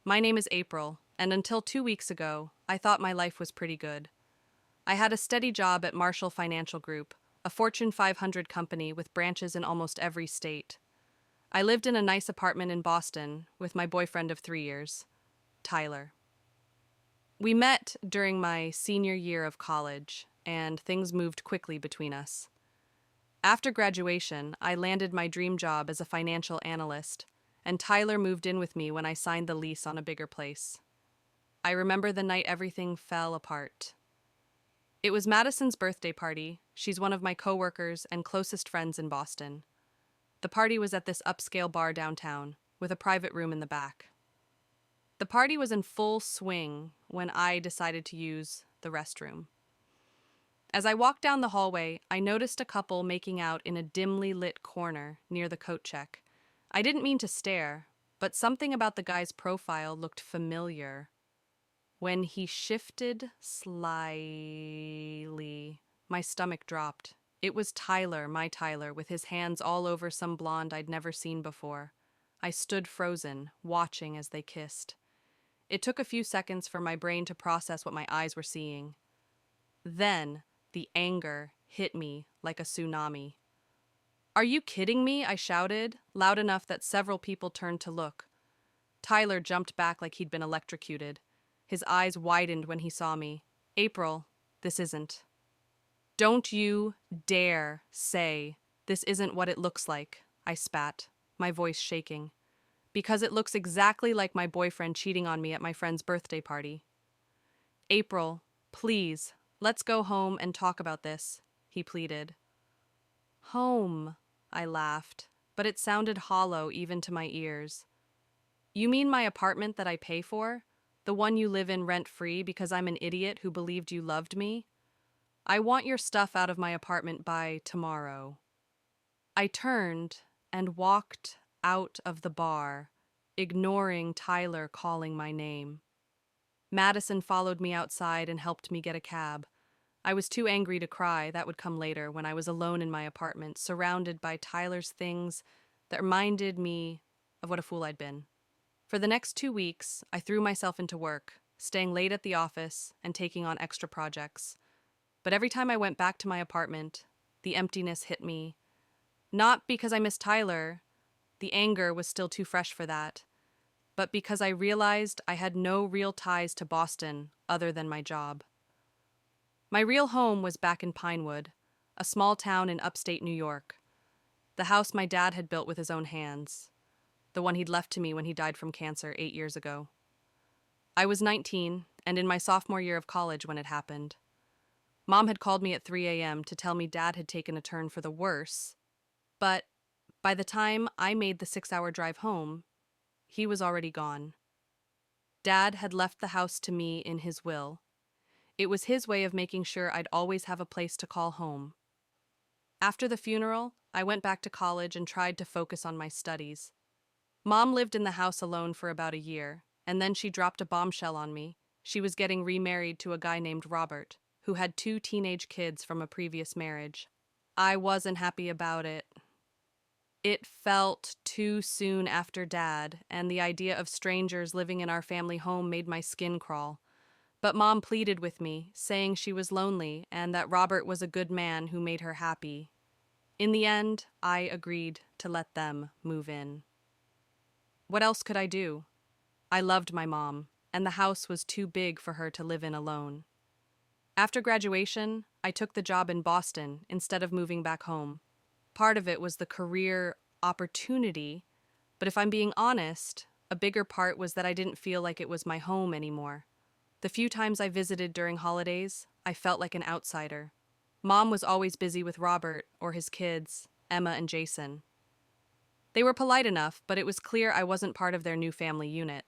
My name is April, and until 2 weeks ago, I thought my life was pretty good. I had a steady job at Marshall Financial Group, a Fortune 500 company with branches in almost every state. I lived in a nice apartment in Boston with my boyfriend of 3 years, Tyler. We met during my senior year of college, and things moved quickly between us. After graduation, I landed my dream job as a financial analyst, and Tyler moved in with me when I signed the lease on a bigger place. I remember the night everything fell apart. It was Madison's birthday party. She's one of my coworkers and closest friends in Boston. The party was at this upscale bar downtown, with a private room in the back. The party was in full swing when I decided to use the restroom. As I walked down the hallway, I noticed a couple making out in a dimly lit corner near the coat check. I didn't mean to stare, but something about the guy's profile looked familiar. When he shifted slyly, my stomach dropped. It was Tyler, my Tyler, with his hands all over some blonde I'd never seen before. I stood frozen, watching as they kissed. It took a few seconds for my brain to process what my eyes were seeing. Then, the anger hit me like a tsunami. "Are you kidding me?" I shouted, loud enough that several people turned to look. Tyler jumped back like he'd been electrocuted. His eyes widened when he saw me. "April, this isn't." "Don't you dare say this isn't what it looks like," I spat, my voice shaking. "Because it looks exactly like my boyfriend cheating on me at my friend's birthday party." "April, please, let's go home and talk about this," he pleaded. "Home," I laughed, but it sounded hollow even to my ears. "You mean my apartment that I pay for? The one you live in rent-free because I'm an idiot who believed you loved me? I want your stuff out of my apartment by tomorrow." I turned and walked out of the bar, ignoring Tyler calling my name. Madison followed me outside and helped me get a cab. I was too angry to cry. That would come later when I was alone in my apartment, surrounded by Tyler's things that reminded me of what a fool I'd been. For the next 2 weeks, I threw myself into work, staying late at the office and taking on extra projects. But every time I went back to my apartment, the emptiness hit me. Not because I missed Tyler, the anger was still too fresh for that, but because I realized I had no real ties to Boston other than my job. My real home was back in Pinewood, a small town in upstate New York. The house my dad had built with his own hands, the one he'd left to me when he died from cancer 8 years ago. I was 19 and in my sophomore year of college when it happened. Mom had called me at 3 a.m. to tell me Dad had taken a turn for the worse, but by the time I made the 6-hour drive home, he was already gone. Dad had left the house to me in his will. It was his way of making sure I'd always have a place to call home. After the funeral, I went back to college and tried to focus on my studies. Mom lived in the house alone for about a year, and then she dropped a bombshell on me. She was getting remarried to a guy named Robert, who had 2 teenage kids from a previous marriage. I wasn't happy about it. It felt too soon after Dad, and the idea of strangers living in our family home made my skin crawl. But Mom pleaded with me, saying she was lonely and that Robert was a good man who made her happy. In the end, I agreed to let them move in. What else could I do? I loved my mom, and the house was too big for her to live in alone. After graduation, I took the job in Boston instead of moving back home. Part of it was the career opportunity, but if I'm being honest, a bigger part was that I didn't feel like it was my home anymore. The few times I visited during holidays, I felt like an outsider. Mom was always busy with Robert or his kids, Emma and Jason. They were polite enough, but it was clear I wasn't part of their new family unit.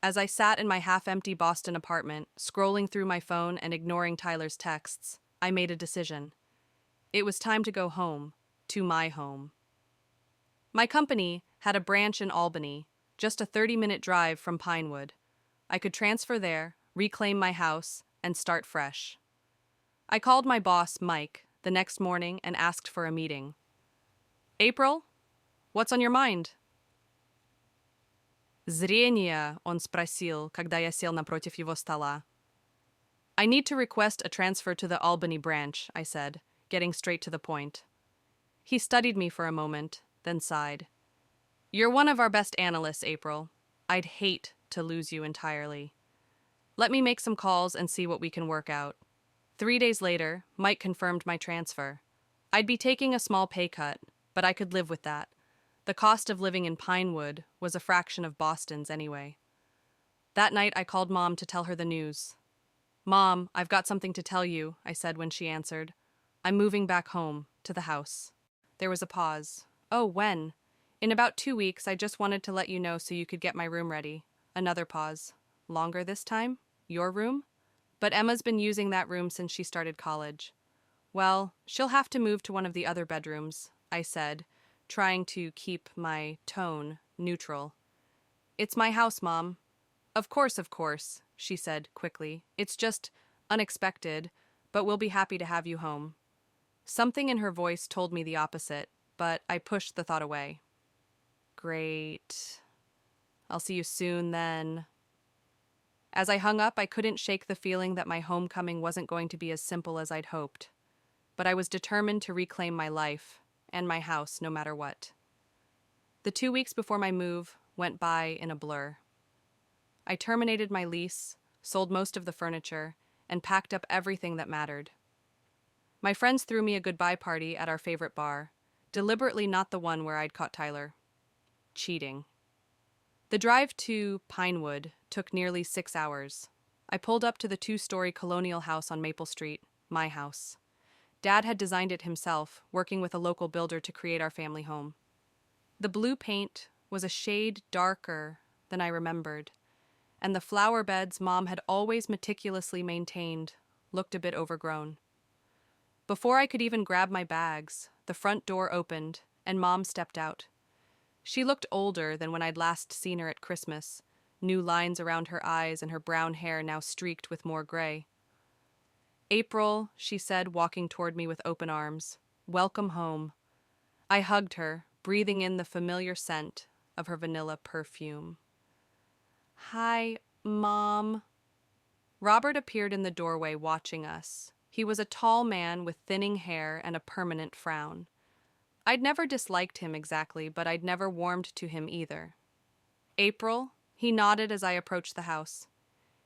As I sat in my half-empty Boston apartment, scrolling through my phone and ignoring Tyler's texts, I made a decision. It was time to go home, to my home. My company had a branch in Albany, just a 30-minute drive from Pinewood. I could transfer there, reclaim my house, and start fresh. I called my boss, Mike, the next morning and asked for a meeting. "April, what's on your mind?" Зрение, он спросил, когда я сел напротив его стола. I need to request a transfer to the Albany branch, I said, getting straight to the point. He studied me for a moment, then sighed. You're one of our best analysts, April. I'd hate to lose you entirely. Let me make some calls and see what we can work out. 3 days later, Mike confirmed my transfer. I'd be taking a small pay cut, but I could live with that. The cost of living in Pinewood was a fraction of Boston's anyway. That night, I called Mom to tell her the news. Mom, I've got something to tell you, I said when she answered. I'm moving back home, to the house. There was a pause. Oh, when? In about 2 weeks, I just wanted to let you know so you could get my room ready. Another pause. Longer this time? Your room? But Emma's been using that room since she started college. Well, she'll have to move to one of the other bedrooms, I said, trying to keep my tone neutral. It's my house, Mom. Of course, she said quickly. It's just unexpected, but we'll be happy to have you home. Something in her voice told me the opposite, but I pushed the thought away. Great. I'll see you soon then. As I hung up, I couldn't shake the feeling that my homecoming wasn't going to be as simple as I'd hoped. But I was determined to reclaim my life and my house no matter what. The 2 weeks before my move went by in a blur. I terminated my lease, sold most of the furniture, and packed up everything that mattered. My friends threw me a goodbye party at our favorite bar, deliberately not the one where I'd caught Tyler. Cheating. The drive to Pinewood took nearly 6 hours. I pulled up to the 2-story colonial house on Maple Street, my house. Dad had designed it himself, working with a local builder to create our family home. The blue paint was a shade darker than I remembered, and the flower beds Mom had always meticulously maintained looked a bit overgrown. Before I could even grab my bags, the front door opened, and Mom stepped out. She looked older than when I'd last seen her at Christmas, new lines around her eyes and her brown hair now streaked with more gray. April, she said, walking toward me with open arms. Welcome home. I hugged her, breathing in the familiar scent of her vanilla perfume. Hi, Mom. Robert appeared in the doorway watching us. He was a tall man with thinning hair and a permanent frown. I'd never disliked him exactly, but I'd never warmed to him either. April, he nodded as I approached the house.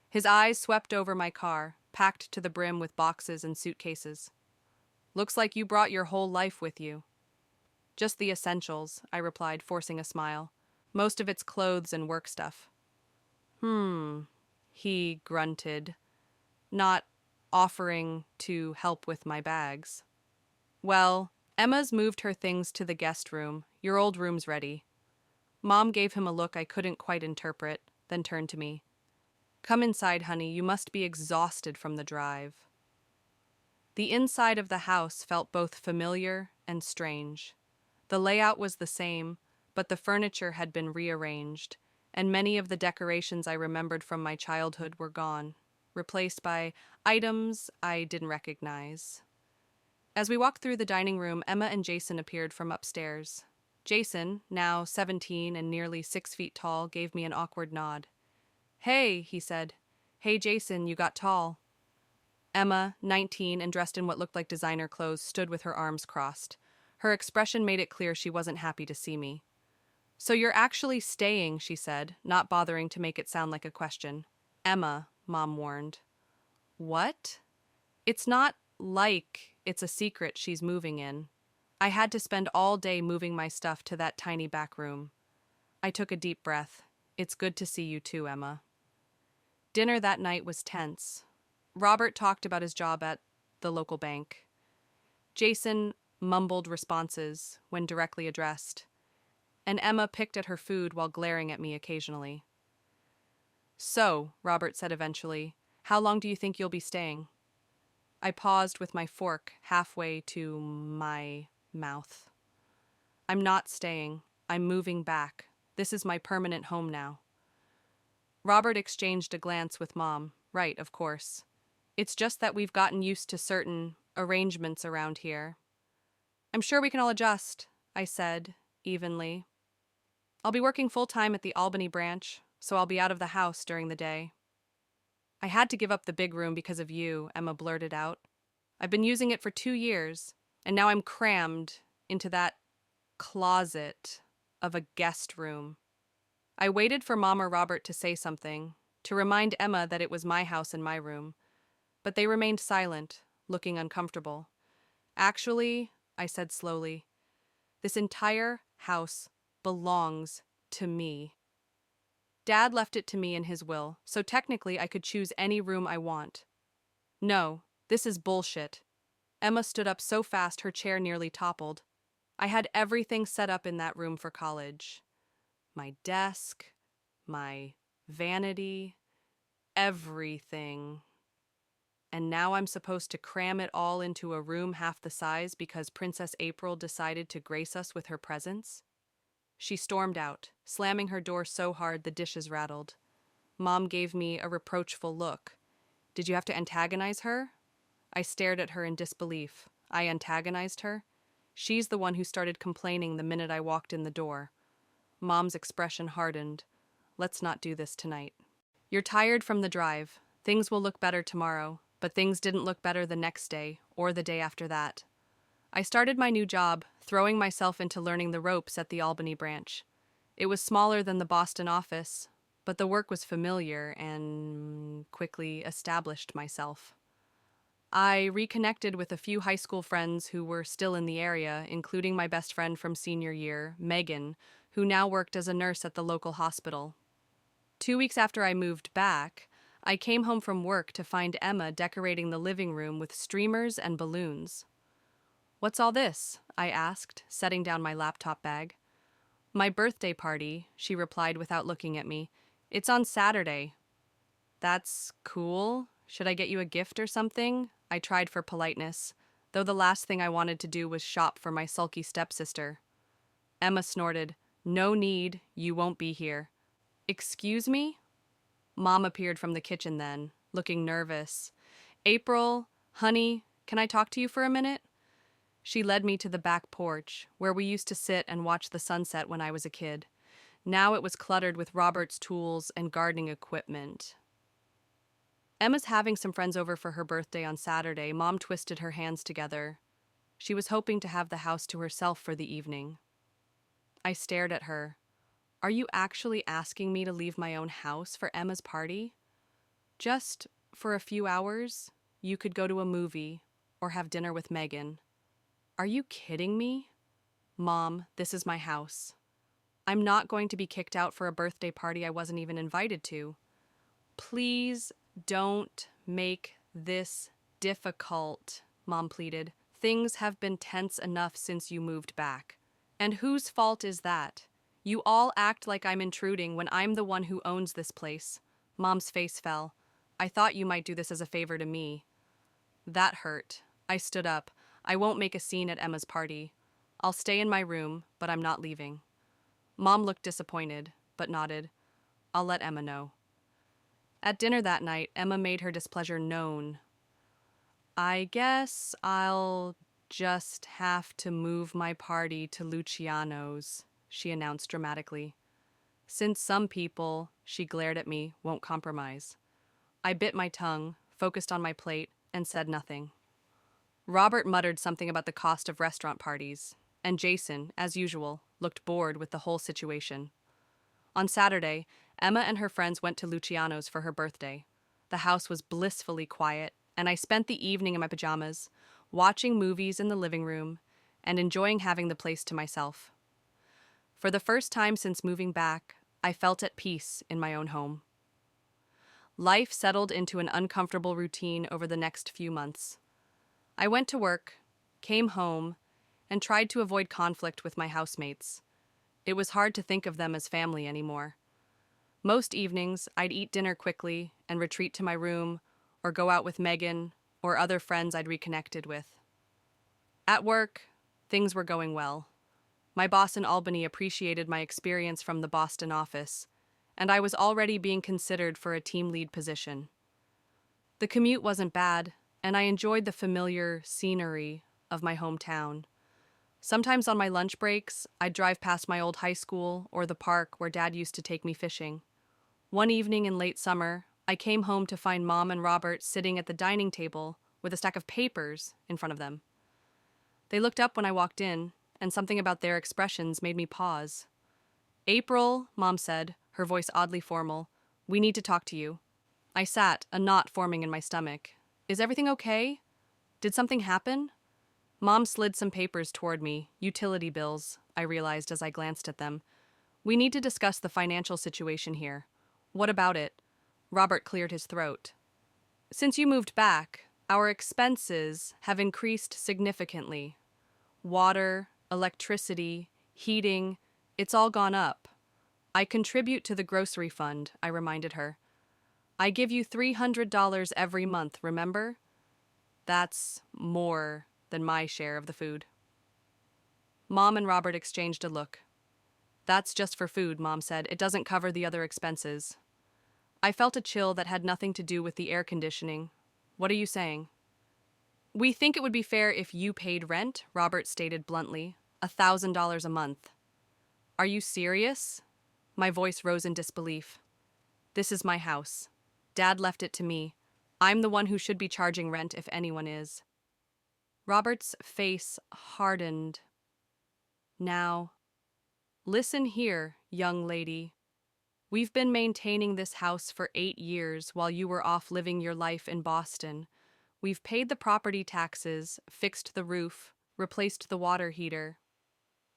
His eyes swept over my car, packed to the brim with boxes and suitcases. Looks like you brought your whole life with you. Just the essentials, I replied, forcing a smile. Most of it's clothes and work stuff. He grunted, not offering to help with my bags. Well, Emma's moved her things to the guest room. Your old room's ready. Mom gave him a look I couldn't quite interpret, then turned to me. Come inside, honey. You must be exhausted from the drive. The inside of the house felt both familiar and strange. The layout was the same, but the furniture had been rearranged, and many of the decorations I remembered from my childhood were gone, replaced by items I didn't recognize. As we walked through the dining room, Emma and Jason appeared from upstairs. Jason, now 17 and nearly 6 feet tall, gave me an awkward nod. Hey, he said. Hey, Jason, you got tall. Emma, 19 and dressed in what looked like designer clothes, stood with her arms crossed. Her expression made it clear she wasn't happy to see me. So you're actually staying, she said, not bothering to make it sound like a question. Emma, Mom warned. What? It's not like it's a secret she's moving in. I had to spend all day moving my stuff to that tiny back room. I took a deep breath. It's good to see you too, Emma. Dinner that night was tense. Robert talked about his job at the local bank. Jason mumbled responses when directly addressed, and Emma picked at her food while glaring at me occasionally. So, Robert said eventually, how long do you think you'll be staying? I paused with my fork halfway to my mouth. I'm not staying. I'm moving back. This is my permanent home now. Robert exchanged a glance with Mom. Right, of course. It's just that we've gotten used to certain arrangements around here. I'm sure we can all adjust, I said, evenly. I'll be working full-time at the Albany branch, so I'll be out of the house during the day. I had to give up the big room because of you, Emma blurted out. I've been using it for 2 years, and now I'm crammed into that closet of a guest room. I waited for Mom or Robert to say something, to remind Emma that it was my house and my room, but they remained silent, looking uncomfortable. Actually, I said slowly, this entire house belongs to me. Dad left it to me in his will, so technically I could choose any room I want. No, this is bullshit. Emma stood up so fast her chair nearly toppled. I had everything set up in that room for college. My desk, my vanity, everything. And now I'm supposed to cram it all into a room half the size because Princess April decided to grace us with her presence? She stormed out, slamming her door so hard the dishes rattled. Mom gave me a reproachful look. Did you have to antagonize her? I stared at her in disbelief. I antagonized her? She's the one who started complaining the minute I walked in the door. Mom's expression hardened. Let's not do this tonight. You're tired from the drive. Things will look better tomorrow, but things didn't look better the next day or the day after that. I started my new job, throwing myself into learning the ropes at the Albany branch. It was smaller than the Boston office, but the work was familiar and quickly established myself. I reconnected with a few high school friends who were still in the area, including my best friend from senior year, Megan, who now worked as a nurse at the local hospital. 2 weeks after I moved back, I came home from work to find Emma decorating the living room with streamers and balloons. What's all this? I asked, setting down my laptop bag. My birthday party, she replied without looking at me. It's on Saturday. That's cool. Should I get you a gift or something? I tried for politeness, though the last thing I wanted to do was shop for my sulky stepsister. Emma snorted. No need, you won't be here. Excuse me? Mom appeared from the kitchen then, looking nervous. April, honey, can I talk to you for a minute? She led me to the back porch, where we used to sit and watch the sunset when I was a kid. Now it was cluttered with Robert's tools and gardening equipment. Emma's having some friends over for her birthday on Saturday. Mom twisted her hands together. She was hoping to have the house to herself for the evening. I stared at her. Are you actually asking me to leave my own house for Emma's party? Just for a few hours, you could go to a movie or have dinner with Megan. Are you kidding me? Mom, this is my house. I'm not going to be kicked out for a birthday party I wasn't even invited to. Please don't make this difficult, Mom pleaded. Things have been tense enough since you moved back. And whose fault is that? You all act like I'm intruding when I'm the one who owns this place. Mom's face fell. I thought you might do this as a favor to me. That hurt. I stood up. I won't make a scene at Emma's party. I'll stay in my room, but I'm not leaving. Mom looked disappointed, but nodded. I'll let Emma know. At dinner that night, Emma made her displeasure known. I guess I'll just have to move my party to Luciano's, she announced dramatically. Since some people, she glared at me, won't compromise. I bit my tongue, focused on my plate, and said nothing. Robert muttered something about the cost of restaurant parties, and Jason, as usual, looked bored with the whole situation. On Saturday, Emma and her friends went to Luciano's for her birthday. The house was blissfully quiet, and I spent the evening in my pajamas, watching movies in the living room, and enjoying having the place to myself. For the first time since moving back, I felt at peace in my own home. Life settled into an uncomfortable routine over the next few months. I went to work, came home, and tried to avoid conflict with my housemates. It was hard to think of them as family anymore. Most evenings, I'd eat dinner quickly and retreat to my room, or go out with Megan or other friends I'd reconnected with. At work, things were going well. My boss in Albany appreciated my experience from the Boston office, and I was already being considered for a team lead position. The commute wasn't bad, and I enjoyed the familiar scenery of my hometown. Sometimes on my lunch breaks, I'd drive past my old high school or the park where Dad used to take me fishing. One evening in late summer, I came home to find Mom and Robert sitting at the dining table with a stack of papers in front of them. They looked up when I walked in, and something about their expressions made me pause. "April," Mom said, her voice oddly formal, "we need to talk to you." I sat, a knot forming in my stomach. "Is everything okay? Did something happen?" Mom slid some papers toward me, utility bills, I realized as I glanced at them. "We need to discuss the financial situation here." "What about it?" Robert cleared his throat. "Since you moved back, our expenses have increased significantly. Water, electricity, heating, it's all gone up. I contribute to the grocery fund," I reminded her. "I give you $300 every month, remember? That's more than my share of the food." Mom and Robert exchanged a look. "That's just for food," Mom said. "It doesn't cover the other expenses." I felt a chill that had nothing to do with the air conditioning. "What are you saying?" "We think it would be fair if you paid rent," Robert stated bluntly. $1,000 a month." "Are you serious?" My voice rose in disbelief. "This is my house. Dad left it to me. I'm the one who should be charging rent if anyone is." Robert's face hardened. "Now, listen here, young lady. We've been maintaining this house for 8 years while you were off living your life in Boston. We've paid the property taxes, fixed the roof, replaced the water heater."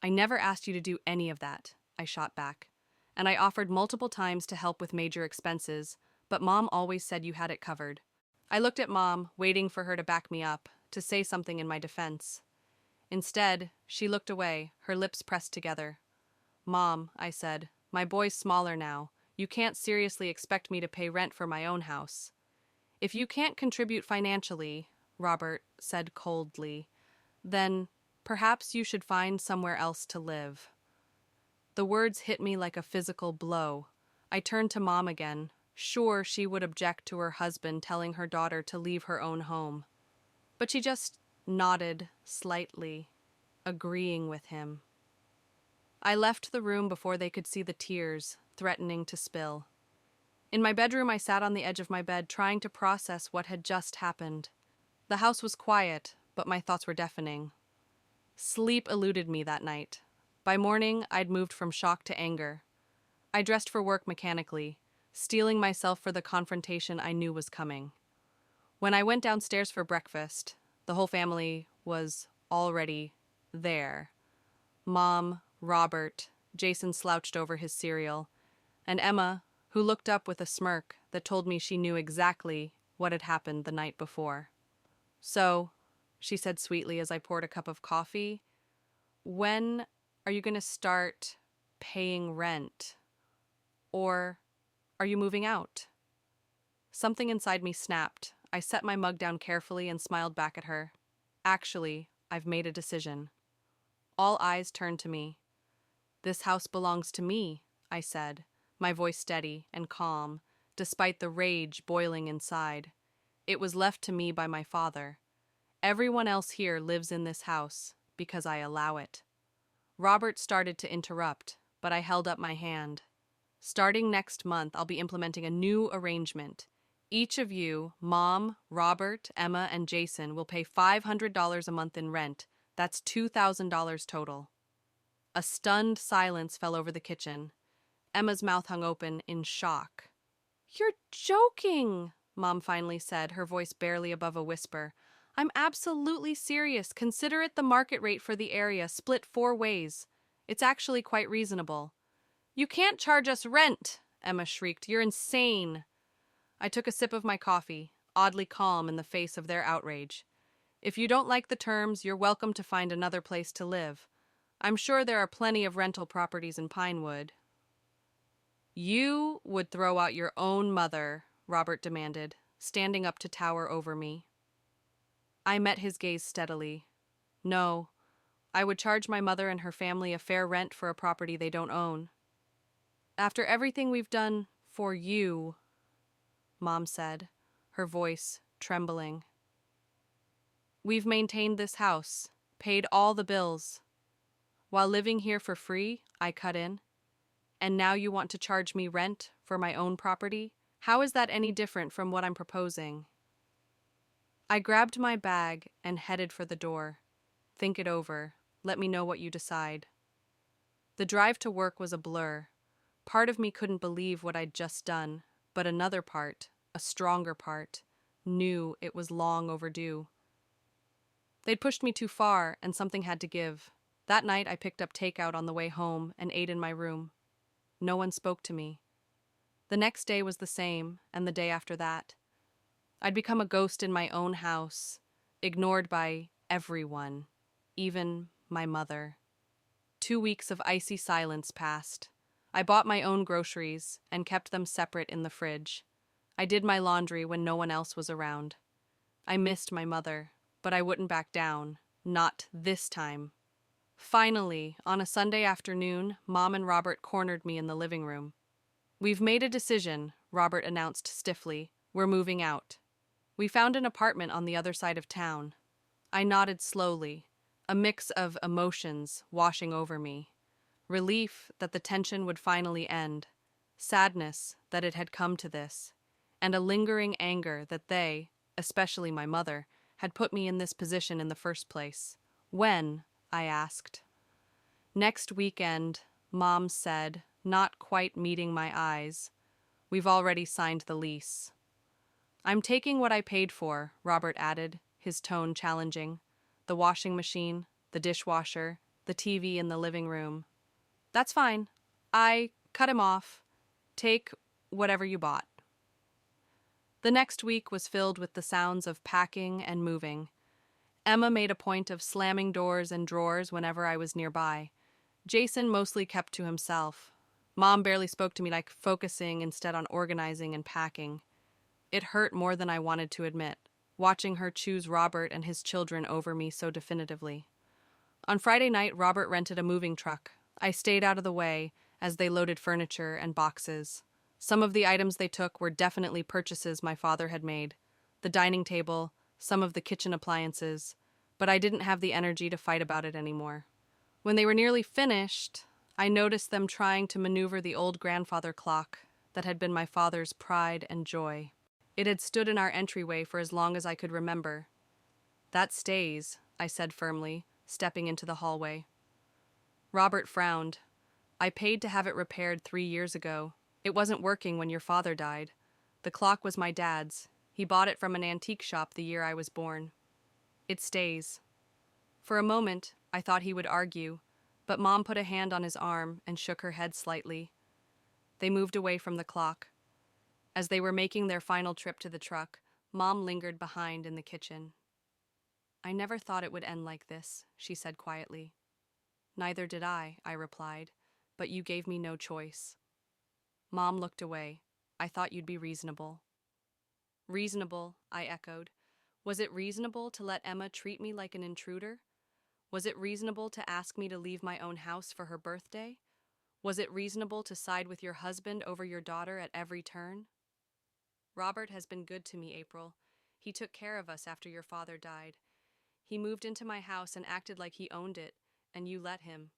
"I never asked you to do any of that," I shot back. "And I offered multiple times to help with major expenses, but Mom always said you had it covered." I looked at Mom, waiting for her to back me up, to say something in my defense. Instead, she looked away, her lips pressed together. "Mom," I said, "my boy's smaller now. You can't seriously expect me to pay rent for my own house." "If you can't contribute financially," Robert said coldly, "then perhaps you should find somewhere else to live." The words hit me like a physical blow. I turned to Mom again, sure she would object to her husband telling her daughter to leave her own home. But she just nodded slightly, agreeing with him. I left the room before they could see the tears threatening to spill. In my bedroom, I sat on the edge of my bed trying to process what had just happened. The house was quiet, but my thoughts were deafening. Sleep eluded me that night. By morning, I'd moved from shock to anger. I dressed for work mechanically, steeling myself for the confrontation I knew was coming. When I went downstairs for breakfast, the whole family was already there. Mom, Robert, Jason slouched over his cereal, and Emma, who looked up with a smirk that told me she knew exactly what had happened the night before. "So," she said sweetly as I poured a cup of coffee, "when are you going to start paying rent? Or are you moving out?" Something inside me snapped. I set my mug down carefully and smiled back at her. "Actually, I've made a decision." All eyes turned to me. "This house belongs to me," I said, my voice steady and calm, despite the rage boiling inside. "It was left to me by my father. Everyone else here lives in this house because I allow it." Robert started to interrupt, but I held up my hand. "Starting next month, I'll be implementing a new arrangement. Each of you, Mom, Robert, Emma, and Jason, will pay $500 a month in rent. That's $2,000 total." A stunned silence fell over the kitchen. Emma's mouth hung open in shock. "You're joking," Mom finally said, her voice barely above a whisper. "I'm absolutely serious. Consider it the market rate for the area, split 4 ways. It's actually quite reasonable." "You can't charge us rent," Emma shrieked. "You're insane." I took a sip of my coffee, oddly calm in the face of their outrage. "If you don't like the terms, you're welcome to find another place to live. I'm sure there are plenty of rental properties in Pinewood." "You would throw out your own mother," Robert demanded, standing up to tower over me. I met his gaze steadily. "No, I would charge my mother and her family a fair rent for a property they don't own." "After everything we've done for you," Mom said, her voice trembling. "We've maintained this house, paid all the bills, While living here for free, I cut in. And now you want to charge me rent for my own property? How is that any different from what I'm proposing? I grabbed my bag and headed for the door. Think it over. Let me know what you decide. The drive to work was a blur. Part of me couldn't believe what I'd just done, but another part, a stronger part, knew it was long overdue. They'd pushed me too far, and something had to give. That night, I picked up takeout on the way home and ate in my room. No one spoke to me. The next day was the same, and the day after that. I'd become a ghost in my own house, ignored by everyone, even my mother. 2 weeks of icy silence passed. I bought my own groceries and kept them separate in the fridge. I did my laundry when no one else was around. I missed my mother, but I wouldn't back down. Not this time. Finally, on a Sunday afternoon, Mom and Robert cornered me in the living room. "We've made a decision," Robert announced stiffly. "We're moving out." We found an apartment on the other side of town. I nodded slowly, a mix of emotions washing over me. Relief that the tension would finally end, sadness that it had come to this, and a lingering anger that they, especially my mother, had put me in this position in the first place. "When?" I asked. "Next weekend," Mom said, not quite meeting my eyes. "We've already signed the lease." "I'm taking what I paid for," Robert added, his tone challenging. "The washing machine, the dishwasher, the TV in the living room." "That's fine." I cut him off. "Take whatever you bought." The next week was filled with the sounds of packing and moving. Emma made a point of slamming doors and drawers whenever I was nearby. Jason mostly kept to himself. Mom barely spoke to me, like focusing instead on organizing and packing. It hurt more than I wanted to admit, watching her choose Robert and his children over me so definitively. On Friday night, Robert rented a moving truck. I stayed out of the way as they loaded furniture and boxes. Some of the items they took were definitely purchases my father had made. The dining table, some of the kitchen appliances, but I didn't have the energy to fight about it anymore. When they were nearly finished, I noticed them trying to maneuver the old grandfather clock that had been my father's pride and joy. It had stood in our entryway for as long as I could remember. "That stays," I said firmly, stepping into the hallway. Robert frowned. "I paid to have it repaired 3 years ago. It wasn't working when your father died. The clock was my dad's. He bought it from an antique shop the year I was born. It stays." For a moment, I thought he would argue, but Mom put a hand on his arm and shook her head slightly. They moved away from the clock. As they were making their final trip to the truck, Mom lingered behind in the kitchen. "I never thought it would end like this," she said quietly. "Neither did I replied, "but you gave me no choice." Mom looked away. "I thought you'd be reasonable." "Reasonable," I echoed. Was it reasonable to let Emma treat me like an intruder? Was it reasonable to ask me to leave my own house for her birthday? Was it reasonable to side with your husband over your daughter at every turn? "Robert has been good to me, April. He took care of us after your father died. He moved into my house and acted like he owned it, and you let him."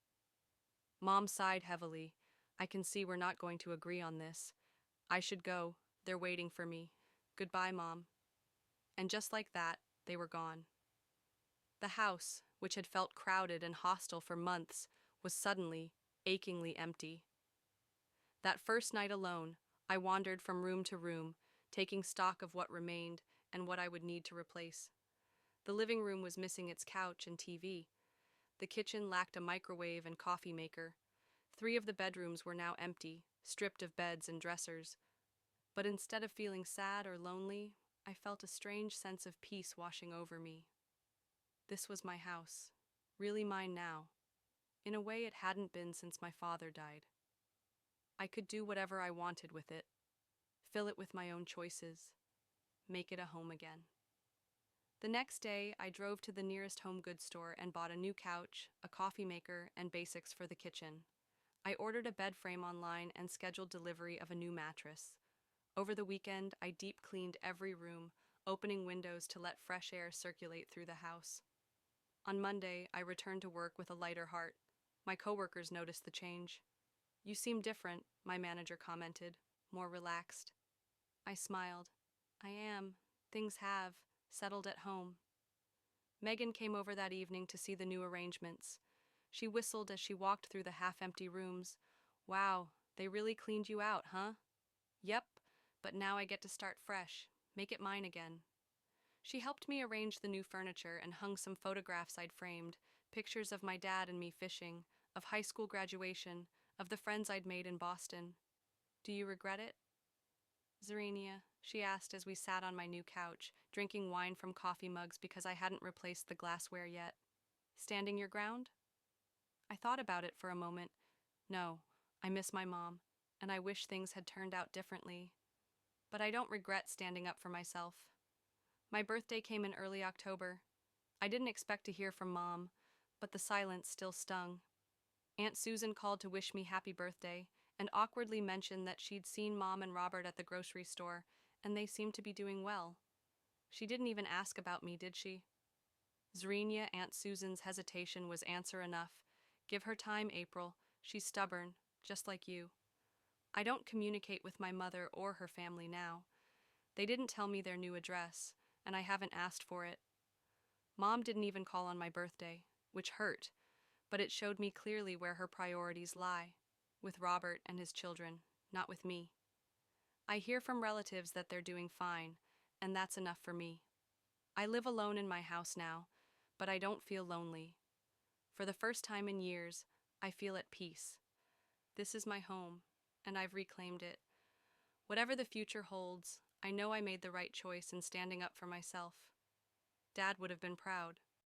Mom sighed heavily. "I can see we're not going to agree on this. I should go. They're waiting for me. Goodbye, Mom." And just like that, they were gone. The house, which had felt crowded and hostile for months, was suddenly, achingly empty. That first night alone, I wandered from room to room, taking stock of what remained and what I would need to replace. The living room was missing its couch and TV. The kitchen lacked a microwave and coffee maker. 3 of the bedrooms were now empty, stripped of beds and dressers. But instead of feeling sad or lonely, I felt a strange sense of peace washing over me. This was my house, really mine now, in a way it hadn't been since my father died. I could do whatever I wanted with it, fill it with my own choices, make it a home again. The next day, I drove to the nearest home goods store and bought a new couch, a coffee maker, and basics for the kitchen. I ordered a bed frame online and scheduled delivery of a new mattress. Over the weekend, I deep cleaned every room, opening windows to let fresh air circulate through the house. On Monday, I returned to work with a lighter heart. My coworkers noticed the change. You seem different, my manager commented, more relaxed. I smiled. I am. Things have settled at home. Megan came over that evening to see the new arrangements. She whistled as she walked through the half-empty rooms. Wow, they really cleaned you out, huh? Yep, but now I get to start fresh. Make it mine again. She helped me arrange the new furniture and hung some photographs I'd framed, pictures of my dad and me fishing, of high school graduation, of the friends I'd made in Boston. Do you regret it? Zarenia, she asked as we sat on my new couch, drinking wine from coffee mugs because I hadn't replaced the glassware yet. Standing your ground? I thought about it for a moment. No, I miss my mom, and I wish things had turned out differently. But I don't regret standing up for myself. My birthday came in early October. I didn't expect to hear from Mom, but the silence still stung. Aunt Susan called to wish me happy birthday and awkwardly mentioned that she'd seen Mom and Robert at the grocery store, and they seemed to be doing well. She didn't even ask about me, did she? Zrenia, Aunt Susan's hesitation was answer enough. Give her time, April. She's stubborn, just like you. I don't communicate with my mother or her family now. They didn't tell me their new address, and I haven't asked for it. Mom didn't even call on my birthday, which hurt, but it showed me clearly where her priorities lie, with Robert and his children, not with me. I hear from relatives that they're doing fine, and that's enough for me. I live alone in my house now, but I don't feel lonely. For the first time in years, I feel at peace. This is my home, and I've reclaimed it. Whatever the future holds, I know I made the right choice in standing up for myself. Dad would have been proud.